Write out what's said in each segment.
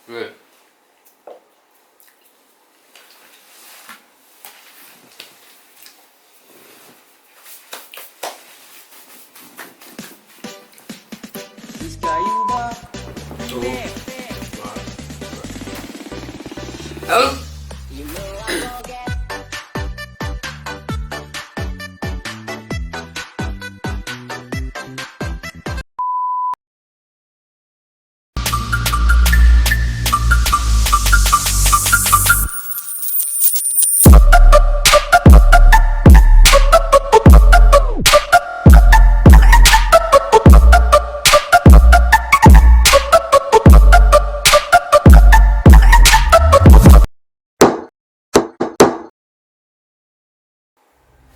Gue. Halo.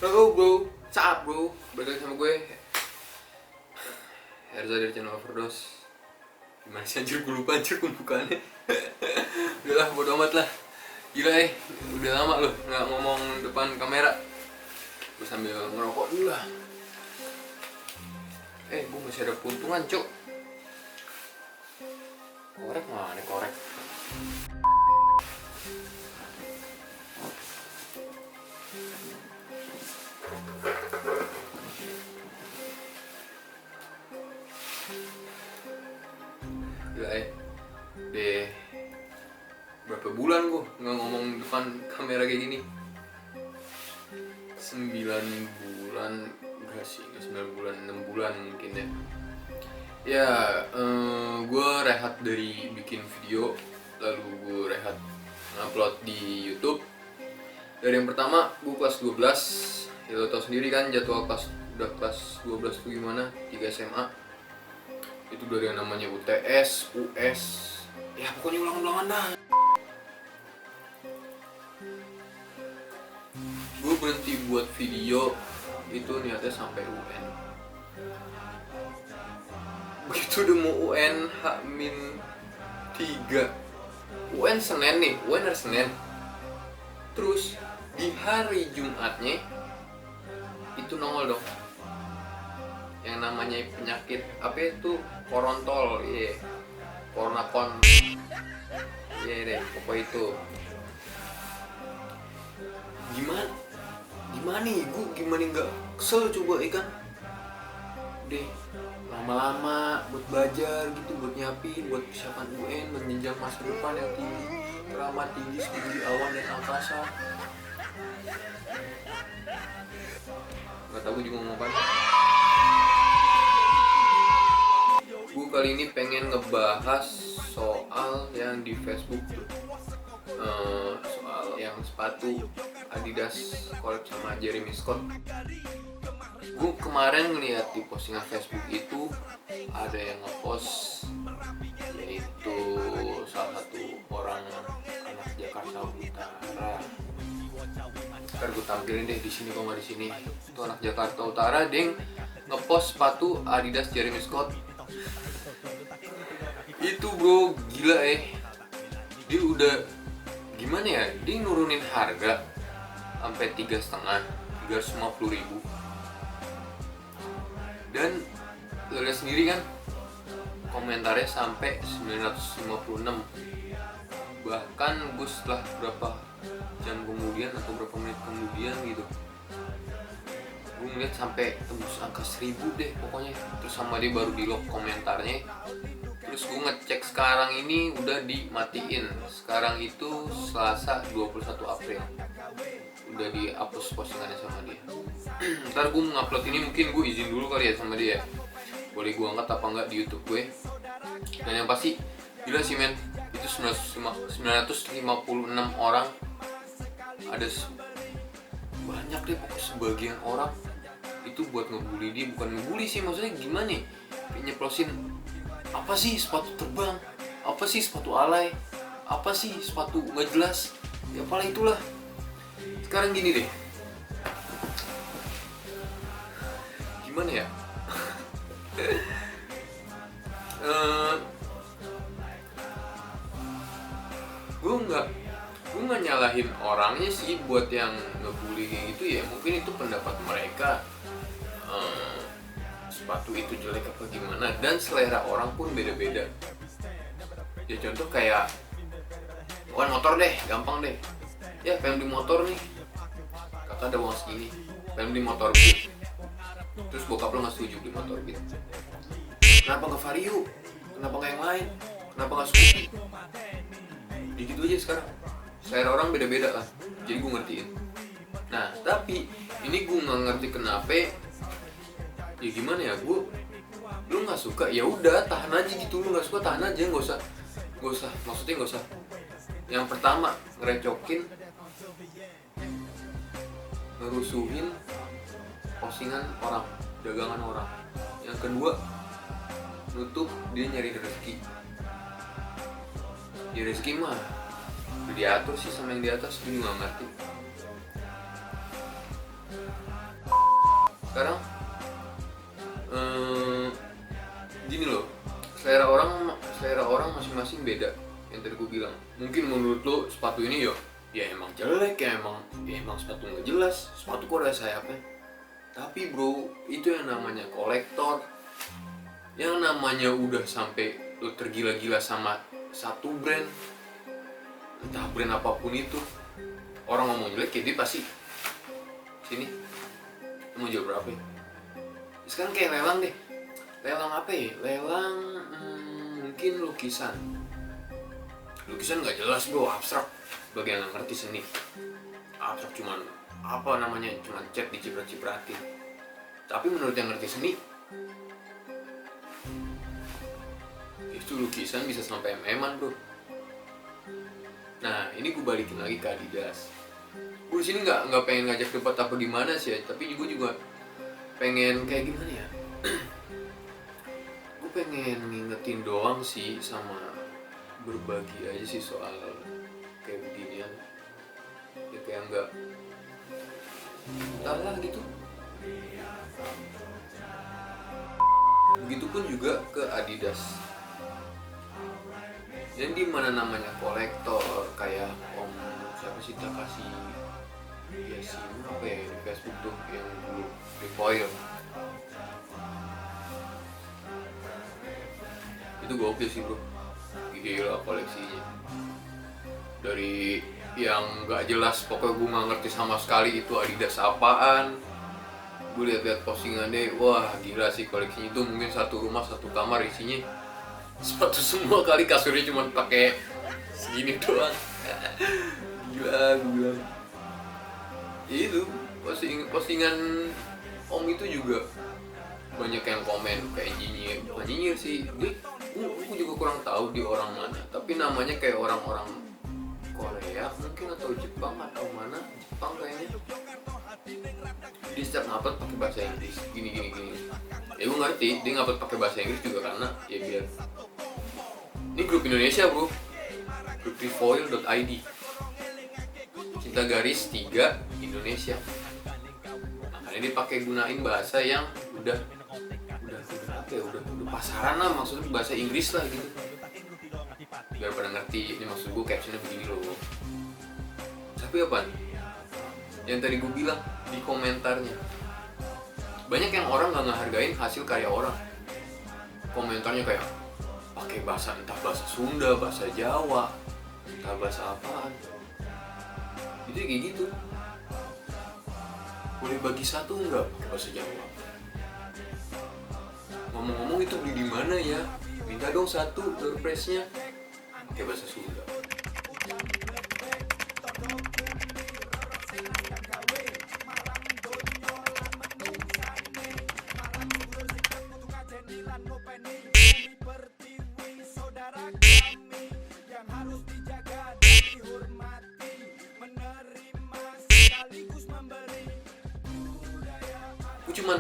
Halo bro, saat bro, balik lagi sama gue Herza dari channel Overdose. Gimana sih anjir, gue lupa anjir pembukaannya. Udah lah, bodo amat lah. Gila udah lama loh nggak ngomong depan kamera. Gue sambil ngerokok dulu lah. Gue masih ada keuntungan cok. Korek mana korek? Gila deh, berapa bulan gue nggak ngomong depan kamera kayak gini. 9 bulan, enggak sih, 9 bulan, 6 bulan mungkin ya. Ya, gue rehat dari bikin video, lalu gue rehat ngupload di YouTube. Dari yang pertama, gue kelas 12, ya lo tau sendiri kan jadwal udah kelas 12 tuh gimana, 3 SMA. Itu dari yang namanya UTS, US, ya pokoknya ulang-ulangan dah. Gue berhenti buat video itu niatnya sampai UN. Begitu udah mau UN H-3, UN Senin nih, UN hari Senin. Terus di hari Jumatnya itu nongol dong yang namanya penyakit apa itu, korontol, koronakon, deh pokoknya itu. Gimana nih, gue gimana nggak kesel coba kan. Deh lama-lama buat belajar gitu, buat nyiapin buat persiapan UN menjenjang masa depan yang tinggi, teramat tinggi setinggi awan dan angkasa. Nggak tahu gue juga ngomong apa. Gue kali ini pengen ngebahas soal yang di Facebook tuh, soal yang sepatu Adidas collab sama Jeremy Scott. Gue kemarin ngeliat di postingan Facebook itu ada yang ngepost, yaitu salah satu orang anak Jakarta Utara. Ntar gue tampilin deh di sini, kok nggak di sini. Itu anak Jakarta Utara, dia ngepost sepatu Adidas Jeremy Scott. Itu bro, gila dia udah gimana ya, dia nurunin harga sampai 350.000. Dan lo lihat sendiri kan, komentarnya sampai 956. Bahkan gue setelah berapa jam kemudian atau berapa menit kemudian gitu, gue ngeliat sampai tembus angka 1000 deh pokoknya. Terus sama dia baru di lock komentarnya. Terus gue ngecek sekarang ini udah dimatiin. Sekarang itu Selasa 21 April. Udah dihapus postingannya sama dia. Ntar gue ngupload ini mungkin gue izin dulu kali ya sama dia. Boleh gue angkat apa enggak di YouTube gue. Dan yang pasti gila sih men, itu 956 orang. Ada banyak deh pokoknya, sebagian orang itu buat ngebully dia. Bukan ngebully sih, maksudnya gimana nih, nyeplosin apa sih sepatu terbang, apa sih sepatu alay, apa sih sepatu nggak jelas, ya apalah itulah. Sekarang gini deh, gimana ya, gue nggak nyalahin orangnya sih buat yang ngebully kayak gitu ya. Mungkin itu pendapat mereka, sepatu itu jelek apa gimana, dan selera orang pun beda-beda. Ya contoh kayak bukan motor deh, gampang deh. Ya pengen beli motor nih, kakak ada uang segini, pengen beli motor Beat. Terus bokap lo nggak setuju beli motor Beat. Kenapa nggak Vario? Kenapa nggak yang lain? Kenapa nggak Scoopy? Ya gitu aja sekarang. Selera orang beda-beda lah. Jadi gue ngertiin. Nah tapi ini gue nggak ngerti kenapa. Ya gimana ya, lu nggak suka ya udah tahan aja gitu, lu nggak suka tahan aja, nggak usah maksudnya nggak usah. Yang pertama ngerecokin, ngerusuhin postingan orang, dagangan orang. Yang kedua nutup dia nyari rezeki. Ya rezeki mah udah diatur sih sama yang di atas, gue juga nggak ngerti. Sekarang gini loh, selera orang masing-masing beda. Yang tadi gue bilang, mungkin menurut lo sepatu ini ya emang jelek, ya emang sepatu nggak jelas, sepatu kok ada sayapnya. Tapi bro, itu yang namanya kolektor, yang namanya udah sampai lo tergila-gila sama satu brand, entah brand apapun itu. Orang ngomong jelek ya dia pasti sini lo mau jual berapa ya? Sekarang kayak lelang deh. Lelang apa ya? Lelang mungkin lukisan nggak jelas bro, abstrak. Bagi yang nggak ngerti seni, abstrak cuman apa namanya, cuman cat diciprat-cipratin. Tapi menurut yang ngerti seni, itu lukisan bisa sampai mm-an bro. Nah ini gue balikin lagi ke Adidas. Gue di sini nggak pengen ngajak debat apa gimana sih ya, tapi gue juga pengen kayak gimana ya. Gue pengen ngingetin doang sih, sama berbagi aja sih soal kayak beginian. Ya kayak enggak entahlah gitu. Begitupun juga ke Adidas. Yang dimana namanya kolektor kayak Om siapa sih, Takashi Yashin apa ya di Facebook tuh yang dulu recoil. Itu gokil sih bro, gila koleksinya. Dari yang nggak jelas, pokoknya gue nggak ngerti sama sekali itu Adidas apaan. Gue lihat postingannya, wah gila sih koleksinya. Itu mungkin satu rumah satu kamar isinya sepatu semua kali, kasurnya cuma pakai segini doang. Gila gue bilang. Itu postingan Om itu juga banyak yang komen kayak bukan nyinyir sih, gue juga kurang tahu di orang mana, tapi namanya kayak orang-orang Korea mungkin atau Jepang atau mana, Jepang kayaknya. Dia setiap ngupload pakai bahasa Inggris gini. Ya gue ngerti dia ngupload pakai bahasa Inggris juga karena ya biar ini grup Indonesia bro, grup Trefoil.id, cinta garis 3 Indonesia. Makanya dia pakai gunain bahasa yang udah pasaran lah, maksudnya bahasa Inggris lah gitu, biar pada ngerti. Ini maksud gue captionnya begini loh. Tapi apa yang tadi gue bilang di komentarnya, banyak yang orang nggak ngehargain hasil karya orang. Komentarnya kayak pakai bahasa, entah bahasa Sunda, bahasa Jawa, entah bahasa apaan. Itu kayak gitu. Boleh bagi satu nggak bahasa Jawa? Ngomong-ngomong itu beli di mana ya? Minta dong satu doorpress-nya pakai bahasa Sunda. Gue cuman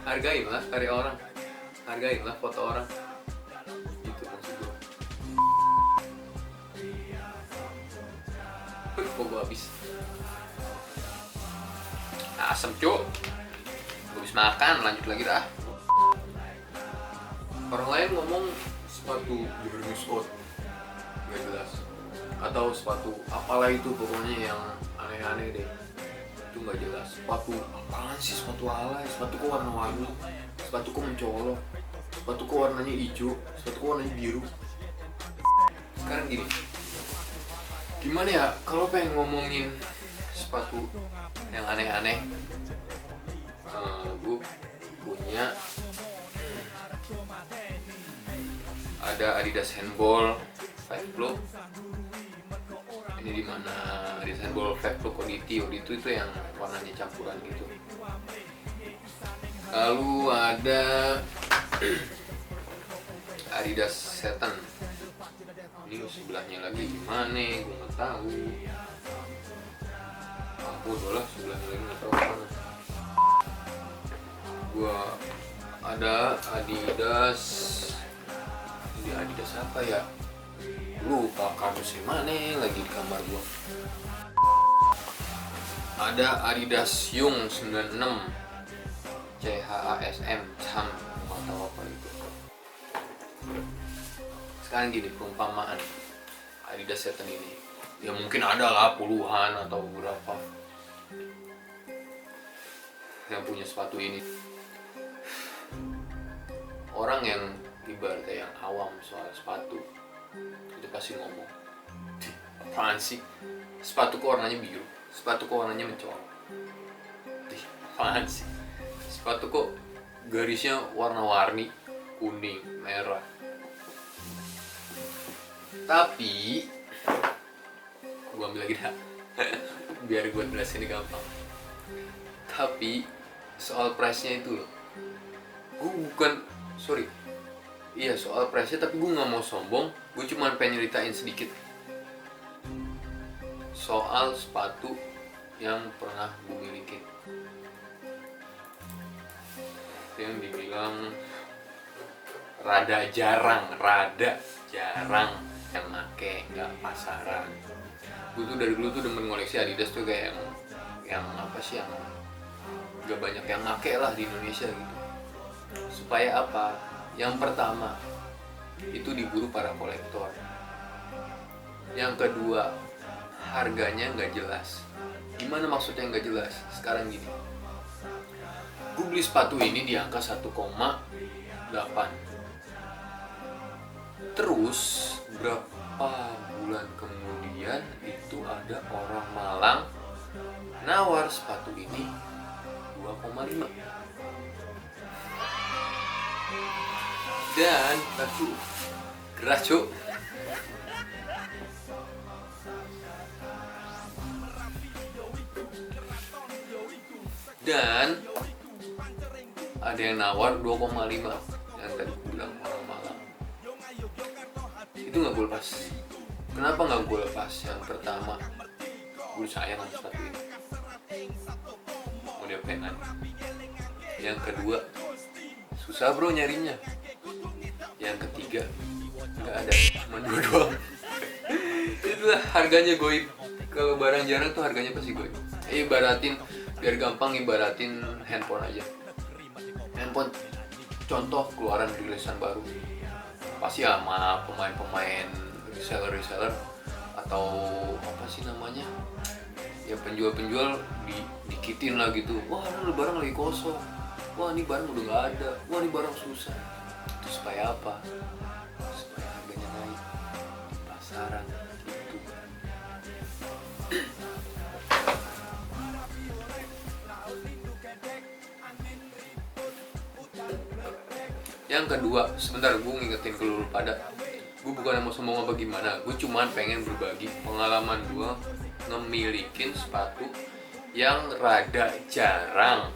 hargainlah karya orang, hargainlah foto orang, gitu maksud gue. Kok gue habis asem cuk, gue habis makan, lanjut lagi dah. Orang lain ngomong sepatu Jeremy Scott gak jelas, atau sepatu apalah itu, pokoknya yang aneh-aneh deh, itu nggak jelas. Sepatu apaan sih, sepatu alay, sepatu kok warna-warni, sepatu sepatuku mencolok, sepatuku warnanya hijau, sepatuku warnanya biru. Sekarang gini, gimana ya kalau pengen ngomongin sepatu yang aneh-aneh, gue punya ada Adidas Handball 5 Flow. Ini dimana Adidas Handball 5 Flow Quality itu yang warnanya campuran gitu. Lalu ada Adidas Satin. Ini sebelahnya lagi gimana? Gue nggak tahu. Aku udah lah sebelahnya lagi nggak tahu mana. Gua ada Adidas. Ini Adidas apa ya? Lupa kardusnya mana lagi di kamar gua. Ada Adidas Young 96 CHASM CHAM, nggak tahu apa itu. Sekarang gini, perumpamaan Adidas Satin ini ya mungkin ada lah puluhan atau berapa yang punya sepatu ini. Orang yang ibaratnya yang awam soal sepatu itu pasti ngomong, apaan sih sepatu kok warnanya biru, sepatu kok warnanya mencolok, apaan sih sepatu kok garisnya warna-warni, kuning, merah. Tapi gue ambil lagi dah biar gue jelasin ini gampang. Tapi soal price-nya itu loh, gue bukan, iya soal price-nya, tapi gue nggak mau sombong. Gue cuma pengen nyeritain sedikit soal sepatu yang pernah gue miliki, yang dibilang rada jarang yang make, nggak pasaran. Gue tuh dari dulu tuh demen ngoleksi Adidas tuh, kayak yang apa sih, yang gak banyak yang make lah di Indonesia gitu. Supaya apa? Yang pertama itu diburu para kolektor. Yang kedua, harganya nggak jelas. Gimana maksudnya nggak jelas? Sekarang gini, gue beli sepatu ini di angka 1,8. Terus berapa bulan kemudian itu ada orang Malang nawar sepatu ini 2,5. Dan aku keras cuk. Dan ada yang nawar 2,5 yang tadi aku bilang orang Malang. Itu nggak gue lepas. Kenapa nggak gue lepas? Yang pertama, gue sayang sama sepatu ini, mau diapain lagi. Yang kedua, susah bro nyarinya. Yang ketiga, nggak ada, cuma dua doang. Itulah harganya goib. Kalau barang jarang tuh harganya pasti goib. Ibaratin, biar gampang ibaratin handphone aja. Handphone contoh keluaran rilisan baru, pasti sama pemain-pemain reseller atau apa sih namanya ya, penjual dikitin lah gitu. Wah ini barang lagi kosong, wah ini barang udah nggak ada, wah ini barang susah. Itu supaya apa? Supaya harganya naik di pasaran gitu. Yang kedua, sebentar gue ngingetin ke lu pada, gue bukan mau sombong apa gimana, gue cuman pengen berbagi pengalaman gue ngemilikin sepatu yang rada jarang.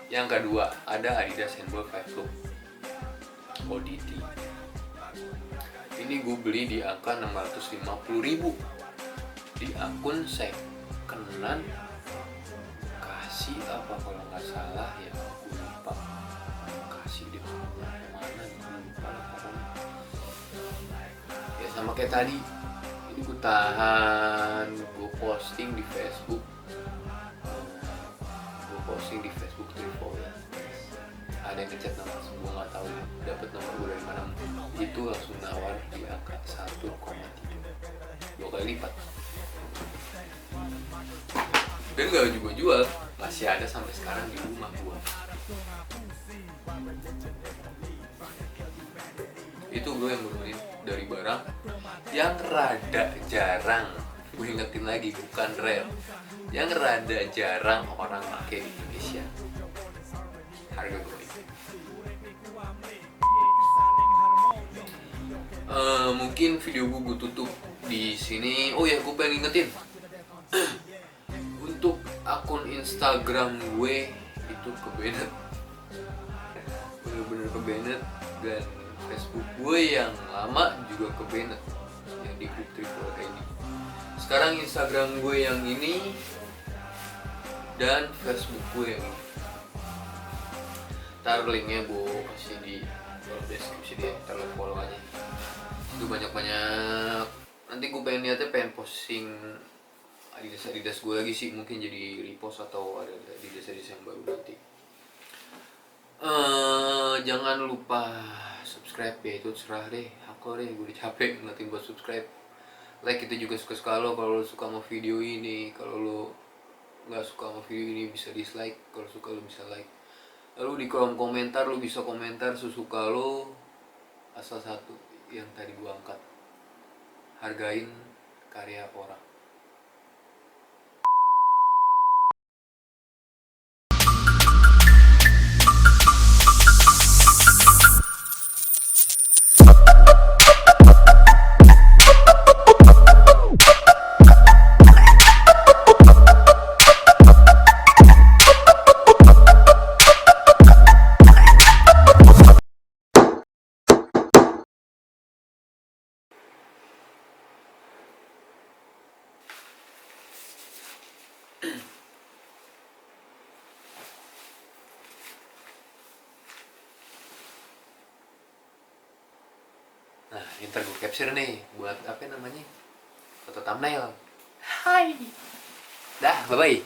Yang kedua, ada Adidas Handball 5 Flow ODT. Ini gue beli di angka 650.000 di akun secondan, kasih apa kalau nggak salah ya, gue lupa kasih di mana gue lupa pokoknya. Ya sama kayak tadi, ini gue tahan, gue posting di Facebook, Trivo ya. Ada yang ngechat nomor, gue nggak tahu dapat nomor gue dari mana. Itu langsung nawar di angka 1,3. kali lipat. Dan gak juga jual, masih ada sampai sekarang di rumah gua. Itu gue yang benerin dari barang yang rada jarang. Gue ingetin lagi, bukan rare, yang rada jarang orang pakai di Indonesia. Harga gue mungkin video gue tutup di sini. Oh ya, gue pengen ingetin untuk akun Instagram gue itu ke Bennett, bener-bener ke Bennett, dan Facebook gue yang lama juga ke Bennett, yang di Group Triple ID. Sekarang Instagram gue yang ini dan Facebook gue yang ini. Ntar linknya gue kasih di deskripsi dia, ntar lo follow aja. Itu banyak-banyak. Nanti gue pengen posting Adidas gue lagi sih, mungkin jadi repost atau ada Adidas yang baru nanti. Jangan lupa subscribe ya, itu terserah deh, aku deh, gue udah capek ngeliatin buat subscribe. Like itu juga suka-suka lo, kalau lo suka sama video ini, kalau lo nggak suka sama video ini bisa dislike, kalau suka lo bisa like. Lalu di kolom komentar lo bisa komentar sesuka lo, asal satu yang tadi gue angkat, hargain karya orang. Nah, ini ntar gue capture nih buat apa namanya, foto thumbnail. Hai, dah, bye bye.